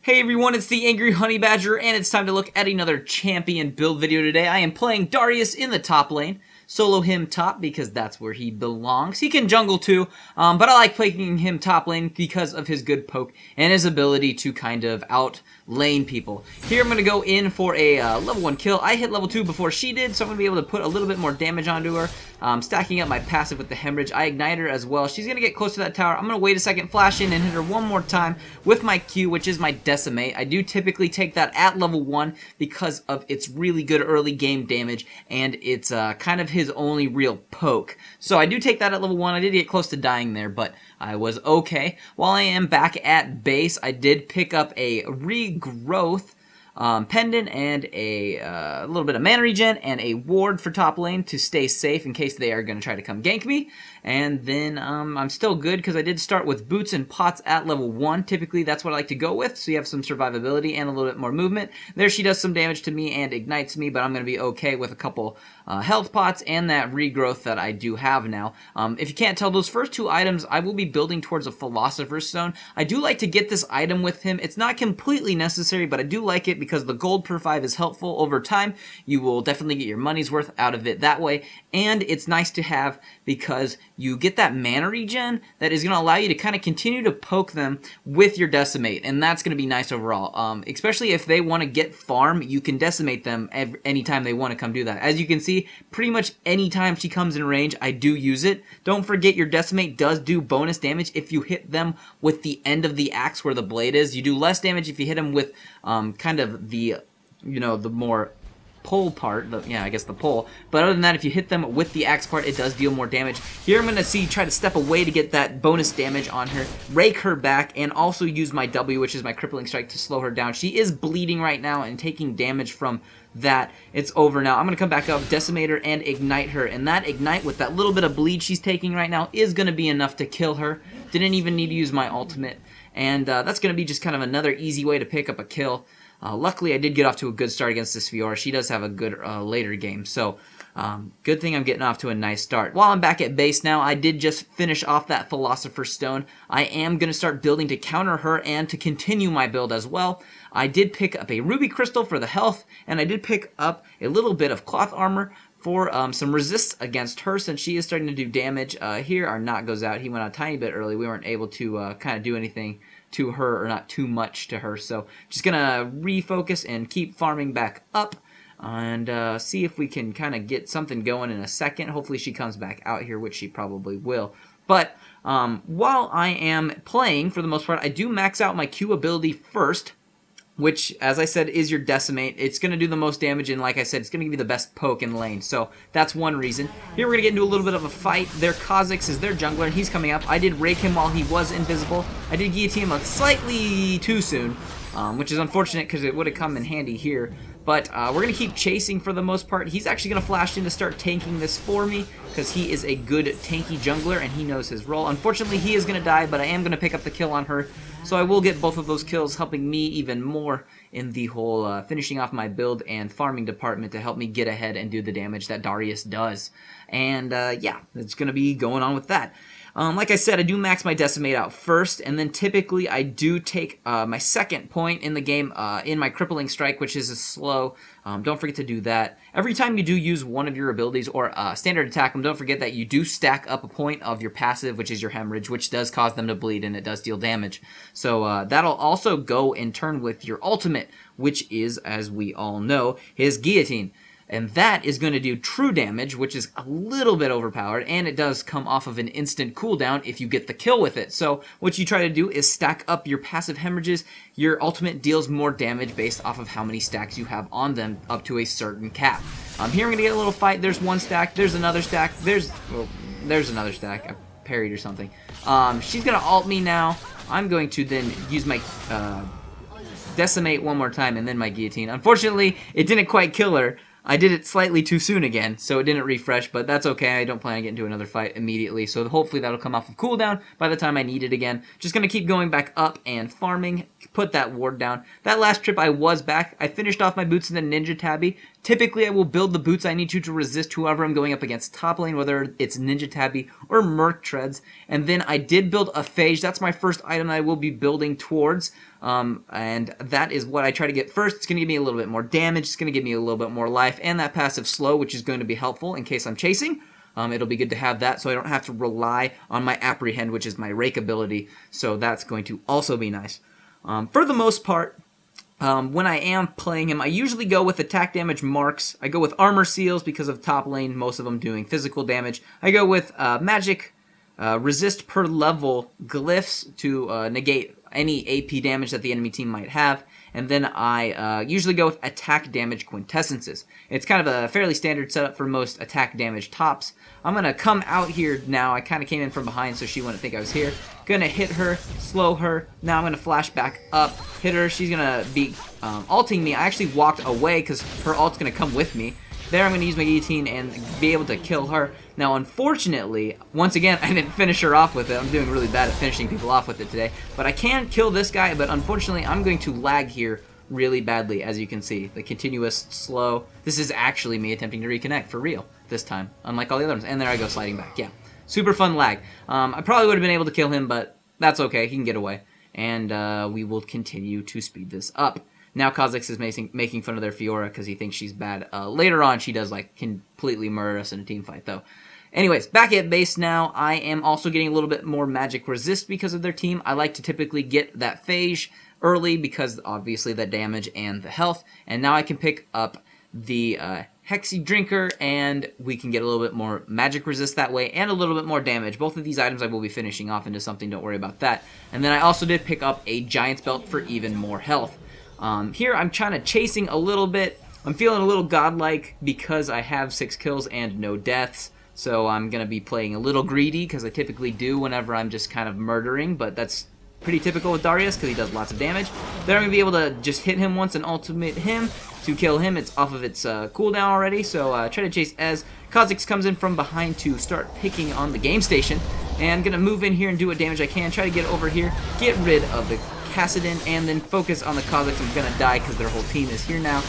Hey everyone, it's the Angry Honey Badger, and it's time to look at another champion build video today. I am playing Darius in the top lane. Solo him top because that's where he belongs. He can jungle too, but I like playing him top lane because of his good poke and his ability to kind of out lane people. Here I'm going to go in for a level 1 kill. I hit level 2 before she did, so I'm going to be able to put a little bit more damage onto her. Stacking up my passive with the hemorrhage. I ignite her as well. She's going to get close to that tower. I'm going to wait a second, flash in, and hit her one more time with my Q, which is my decimate. I do typically take that at level 1 because of its really good early game damage, and it's kind of his only real poke. So I do take that at level 1. I did get close to dying there, but I was okay. While I am back at base, I did pick up a regrowth pendant and a little bit of mana regen and a ward for top lane to stay safe in case they are going to try to come gank me. And then I'm still good because I did start with boots and pots at level 1. Typically that's what I like to go with, so you have some survivability and a little bit more movement. There she does some damage to me and ignites me, but I'm going to be okay with a couple health pots and that regrowth that I do have now. If you can't tell, those first two items I will be building towards a Philosopher's Stone. I do like to get this item with him. It's not completely necessary, but I do like it because the gold per 5 is helpful over time. You will definitely get your money's worth out of it that way, and it's nice to have because you get that mana regen that is going to allow you to kind of continue to poke them with your decimate, and that's going to be nice overall. Especially if they want to get farm, you can decimate them anytime they want to come do that. As you can see, pretty much anytime she comes in range, I do use it. Don't forget your decimate does do bonus damage if you hit them with the end of the axe where the blade is. You do less damage if you hit them with kind of the, you know, the more pole part, I guess the pole. But other than that, if you hit them with the axe part, it does deal more damage. Here I'm going to try to step away to get that bonus damage on her, rake her back, and also use my W, which is my crippling strike, to slow her down. She is bleeding right now and taking damage from that. It's over now. I'm going to come back up, decimate her, and ignite her. And that ignite with that little bit of bleed she's taking right now is going to be enough to kill her. Didn't even need to use my ultimate. And that's going to be just kind of another easy way to pick up a kill. Luckily, I did get off to a good start against this Fiora. She does have a good later game, so good thing I'm getting off to a nice start. While I'm back at base now, I did just finish off that Philosopher's Stone. I am going to start building to counter her and to continue my build as well. I did pick up a ruby crystal for the health, and I did pick up a little bit of cloth armor for some resists against her, since she is starting to do damage. Here, our knot goes out. He went out a tiny bit early. We weren't able to kind of do anything to her, or not too much to her, so just gonna refocus and keep farming back up and see if we can kind of get something going in a second. Hopefully she comes back out here, which she probably will. But while I am playing, for the most part, I do max out my Q ability first, which, as I said, is your decimate. It's going to do the most damage, and like I said, it's going to give you the best poke in lane, so that's one reason. Here we're going to get into a little bit of a fight. Their Kha'Zix is their jungler, and he's coming up. I did rake him while he was invisible. I did guillotine him slightly too soon, which is unfortunate because it would have come in handy here. But we're going to keep chasing for the most part. He's actually going to flash in to start tanking this for me because he is a good tanky jungler and he knows his role. Unfortunately, he is going to die, but I am going to pick up the kill on her. So I will get both of those kills, helping me even more in the whole finishing off my build and farming department to help me get ahead and do the damage that Darius does. And yeah, it's going to be going on with that. Like I said, I do max my decimate out first, and then typically I do take my second point in the game in my crippling strike, which is a slow. Don't forget to do that. Every time you do use one of your abilities or standard attack them, don't forget that you do stack up a point of your passive, which is your hemorrhage, which does cause them to bleed and it does deal damage. So that'll also go in turn with your ultimate, which is, as we all know, his guillotine. And that is going to do true damage, which is a little bit overpowered, and it does come off of an instant cooldown if you get the kill with it. So what you try to do is stack up your passive hemorrhages. Your ultimate deals more damage based off of how many stacks you have on them up to a certain cap. Here we're going to get a little fight. There's one stack. There's another stack. There's another stack. I parried or something. She's going to ult me now. I'm going to then use my decimate one more time and then my guillotine. Unfortunately, it didn't quite kill her. I did it slightly too soon again, so it didn't refresh, but that's okay. I don't plan on getting into another fight immediately, so hopefully that'll come off of cooldown by the time I need it again. Just going to keep going back up and farming, put that ward down. That last trip I was back. I finished off my boots in the ninja tabby Typically, I will build the boots I need to resist whoever I'm going up against top lane, whether it's Ninja Tabby or Merc Treads. And then I did build a Phage. That's my first item that I will be building towards. And that is what I try to get first. It's going to give me a little bit more damage. It's going to give me a little bit more life. And that passive slow, which is going to be helpful in case I'm chasing. It'll be good to have that so I don't have to rely on my Apprehend, which is my rake ability. So that's going to also be nice. For the most part, when I am playing him, I usually go with attack damage marks. I go with armor seals because of top lane, most of them doing physical damage. I go with magic resist per level glyphs to negate any AP damage that the enemy team might have. And then I usually go with attack damage quintessences. It's kind of a fairly standard setup for most attack damage tops. I'm going to come out here now. I kind of came in from behind so she wouldn't think I was here. Going to hit her, slow her. Now I'm going to flash back up, hit her. She's going to be ulting me. I actually walked away because her ult's going to come with me. There I'm going to use my guillotine and be able to kill her. Now, unfortunately, once again, I didn't finish her off with it. I'm doing really bad at finishing people off with it today. But I can kill this guy, but unfortunately, I'm going to lag here really badly, as you can see. The continuous slow. This is actually me attempting to reconnect for real this time, unlike all the other ones. And there I go sliding back. Yeah, super fun lag. I probably would have been able to kill him, but that's okay. He can get away. And we will continue to speed this up. Now Kha'Zix is making fun of their Fiora because he thinks she's bad. Later on, she does like completely murder us in a team fight, though. Anyways, back at base now, I am also getting a little bit more magic resist because of their team. I like to typically get that Phage early because obviously the damage and the health. And now I can pick up the Hexdrinker and we can get a little bit more magic resist that way and a little bit more damage. Both of these items I will be finishing off into something, don't worry about that. And then I also did pick up a Giant's Belt for even more health. Here I'm trying to chasing a little bit. I'm feeling a little godlike because I have 6 kills and no deaths. So I'm going to be playing a little greedy because I typically do whenever I'm just kind of murdering. But that's pretty typical with Darius because he does lots of damage. Then I'm going to be able to just hit him once and ultimate him to kill him. It's off of its cooldown already. So try to chase as Kha'Zix comes in from behind to start picking on the game station. And I'm going to move in here and do what damage I can. Try to get over here. Get rid of the Kassadin and then focus on the Kha'Zix. I'm going to die because their whole team is here now.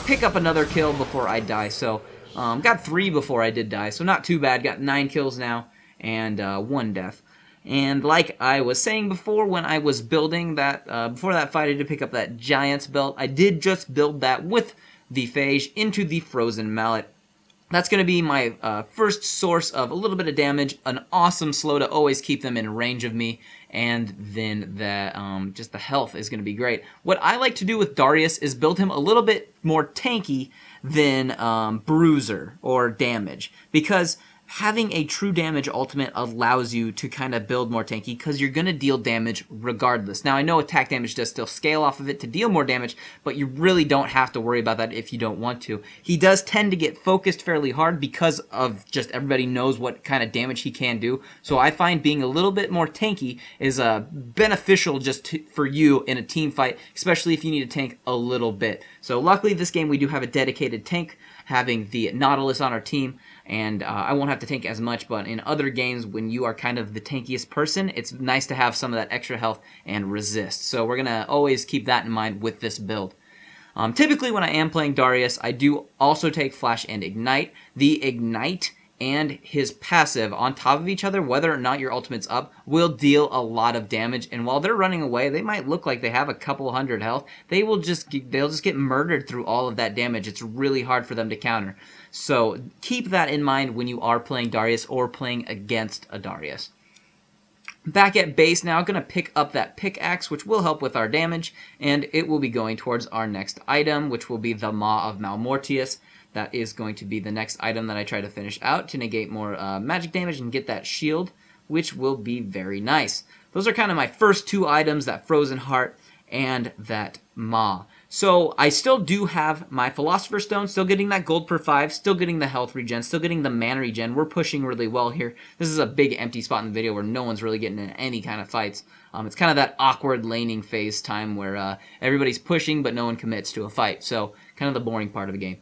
Pick up another kill before I die. So got 3 before I did die. So not too bad. Got 9 kills now and 1 death. And like I was saying before when I was building that, before that fight I did pick up that Giant's Belt. I did just build that with the Phage into the Frozen Mallet. That's going to be my first source of a little bit of damage, an awesome slow to always keep them in range of me, and then just the health is going to be great. What I like to do with Darius is build him a little bit more tanky than bruiser or damage, because having a true damage ultimate allows you to kind of build more tanky because you're going to deal damage regardless. Now, I know attack damage does still scale off of it to deal more damage, but you really don't have to worry about that if you don't want to. He does tend to get focused fairly hard because of just everybody knows what kind of damage he can do. So I find being a little bit more tanky is beneficial just for you in a team fight, especially if you need to tank a little bit. So luckily this game we do have a dedicated tank, having the Nautilus on our team, and I won't have to tank as much, but in other games when you are kind of the tankiest person, it's nice to have some of that extra health and resist. So we're going to always keep that in mind with this build. Typically when I am playing Darius, I do also take Flash and Ignite. The Ignite and his passive on top of each other, whether or not your ultimate's up, will deal a lot of damage. And while they're running away, they might look like they have a couple hundred health. They'll just get murdered through all of that damage. It's really hard for them to counter. So keep that in mind when you are playing Darius or playing against a Darius. Back at base now, I'm going to pick up that pickaxe, which will help with our damage, and it will be going towards our next item, which will be the Maw of Malmortius. That is going to be the next item that I try to finish out to negate more magic damage and get that shield, which will be very nice. Those are kind of my first 2 items, that Frozen Heart and that Maw. So I still do have my Philosopher Stone, still getting that gold per 5, still getting the health regen, still getting the mana regen. We're pushing really well here. This is a big empty spot in the video where no one's really getting in any kind of fights. It's kind of that awkward laning phase time where everybody's pushing but no one commits to a fight. So kind of the boring part of the game.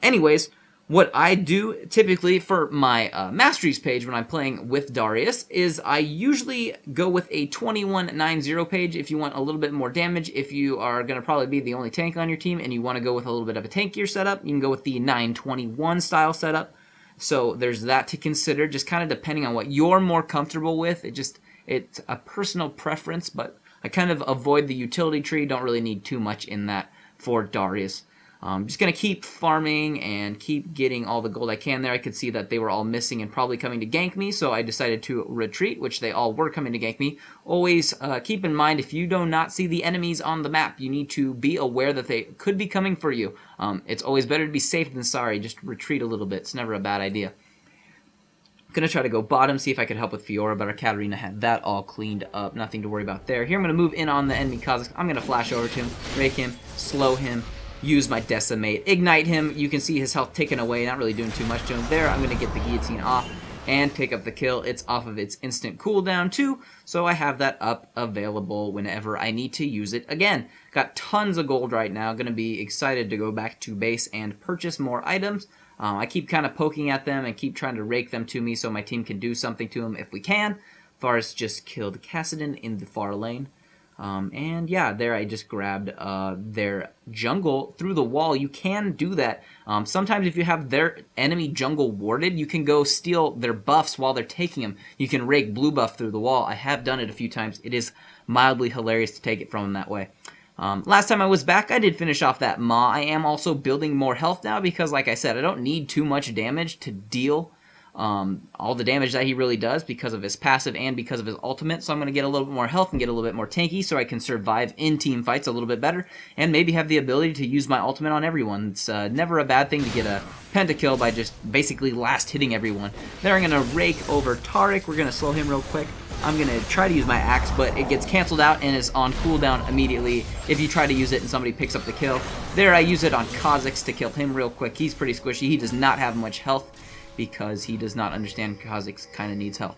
Anyways, what I do typically for my Masteries page when I'm playing with Darius is I usually go with a 2190 page if you want a little bit more damage. If you are going to probably be the only tank on your team and you want to go with a little bit of a tankier setup, you can go with the 921 style setup. So there's that to consider, just kind of depending on what you're more comfortable with. It's a personal preference, but I kind of avoid the utility tree. Don't really need too much in that for Darius. I'm just going to keep farming and keep getting all the gold I can there. I could see that they were all missing and probably coming to gank me, so I decided to retreat, which they all were coming to gank me. Always keep in mind, if you do not see the enemies on the map, you need to be aware that they could be coming for you. It's always better to be safe than sorry. Just retreat a little bit. It's never a bad idea. I'm going to try to go bottom, see if I could help with Fiora, but our Katarina had that all cleaned up. Nothing to worry about there. Here I'm going to move in on the enemy Kha'Zix. I'm going to flash over to him, rake him, slow him, use my Decimate, ignite him. You can see his health taken away, not really doing too much to him there. I'm going to get the guillotine off and pick up the kill. It's off of its instant cooldown too, so I have that up available whenever I need to use it again. Got tons of gold right now. Going to be excited to go back to base and purchase more items. I keep kind of poking at them and keep trying to rake them to me so my team can do something to them if we can. Varus just killed Kassadin in the far lane. And yeah, there I just grabbed their jungle through the wall. You can do that. Sometimes if you have their enemy jungle warded, you can go steal their buffs while they're taking them. You can rake blue buff through the wall. I have done it a few times. It is mildly hilarious to take it from them that way. Last time I was back, I did finish off that Maw. I am also building more health now because, like I said, I don't need too much damage to deal all the damage that he really does because of his passive and because of his ultimate. So I'm going to get a little bit more health and get a little bit more tanky so I can survive in team fights a little bit better and maybe have the ability to use my ultimate on everyone. It's never a bad thing to get a pentakill by just basically last hitting everyone. Then I'm going to rake over Taric. We're going to slow him real quick. I'm going to try to use my axe, but it gets canceled out and is on cooldown immediately if you try to use it and somebody picks up the kill. There I use it on Kha'Zix to kill him real quick. He's pretty squishy. He does not have much health because he does not understand Kha'Zix kind of needs health.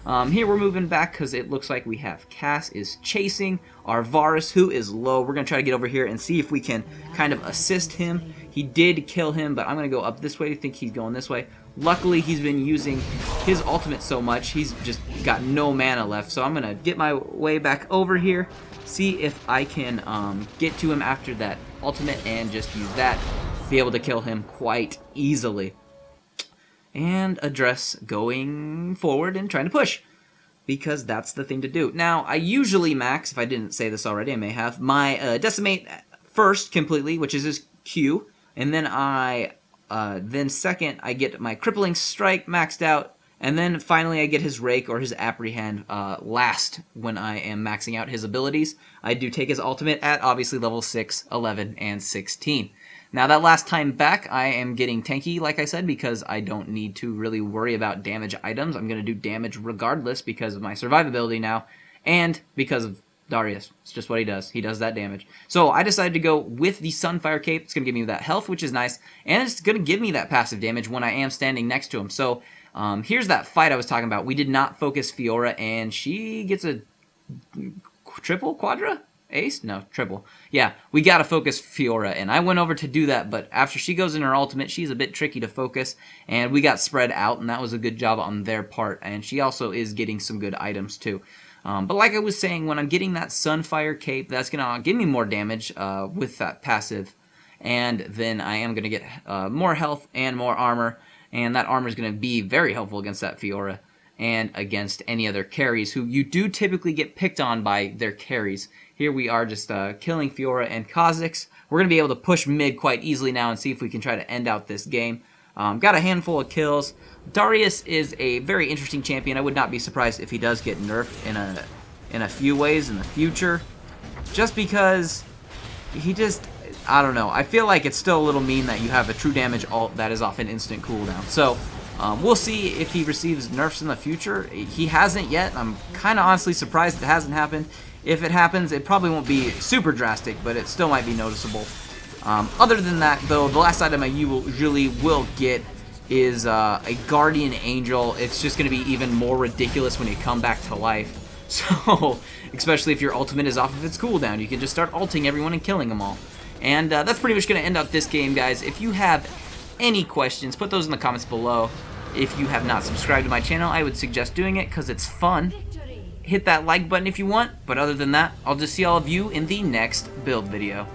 Here we're moving back because it looks like we have Cass is chasing our Varus, who is low. We're going to try to get over here and see if we can kind of assist him. He did kill him, but I'm going to go up this way. I think he's going this way. Luckily, he's been using his ultimate so much, he's just got no mana left. So I'm going to get my way back over here, see if I can get to him after that ultimate and just use that, be able to kill him quite easily. And address going forward and trying to push, because that's the thing to do. Now, I usually max, if I didn't say this already, I may have, my Decimate first completely, which is his Q, and then then second, I get my Crippling Strike maxed out, and then finally I get his Rake or his Apprehend last when I am maxing out his abilities. I do take his ultimate at obviously level 6, 11, and 16. Now that last time back, I am getting tanky, like I said, because I don't need to really worry about damage items. I'm going to do damage regardless because of my survivability now, and because of Darius. It's just what he does. He does that damage. So I decided to go with the Sunfire Cape. It's going to give me that health, which is nice, and it's going to give me that passive damage when I am standing next to him. So here's that fight I was talking about. We did not focus Fiora, and she gets a triple, quadra? Ace? No, triple. Yeah, we gotta focus Fiora, and I went over to do that, but after she goes in her ultimate, she's a bit tricky to focus, and we got spread out, and that was a good job on their part, and she also is getting some good items too. But like I was saying, when I'm getting that Sunfire Cape, that's gonna give me more damage with that passive, and then I am gonna get more health and more armor, and that armor is gonna be very helpful against that Fiora and against any other carries who you do typically get picked on by their carries. Here we are just killing Fiora and Kha'Zix. We're going to be able to push mid quite easily now and see if we can try to end out this game. Got a handful of kills. Darius is a very interesting champion. I would not be surprised if he does get nerfed in a few ways in the future. Just because he just, I don't know. I feel like it's still a little mean that you have a true damage ult that is off an instant cooldown. So we'll see if he receives nerfs in the future. He hasn't yet. I'm kind of honestly surprised it hasn't happened. If it happens, it probably won't be super drastic, but it still might be noticeable. Other than that, though, the last item I usually will get is a Guardian Angel. It's just going to be even more ridiculous when you come back to life. So, especially if your ultimate is off of its cooldown, you can just start ulting everyone and killing them all. And that's pretty much going to end up this game, guys. If you have any questions, put those in the comments below. If you have not subscribed to my channel, I would suggest doing it because it's fun. Hit that like button if you want, but other than that, I'll just see all of you in the next build video.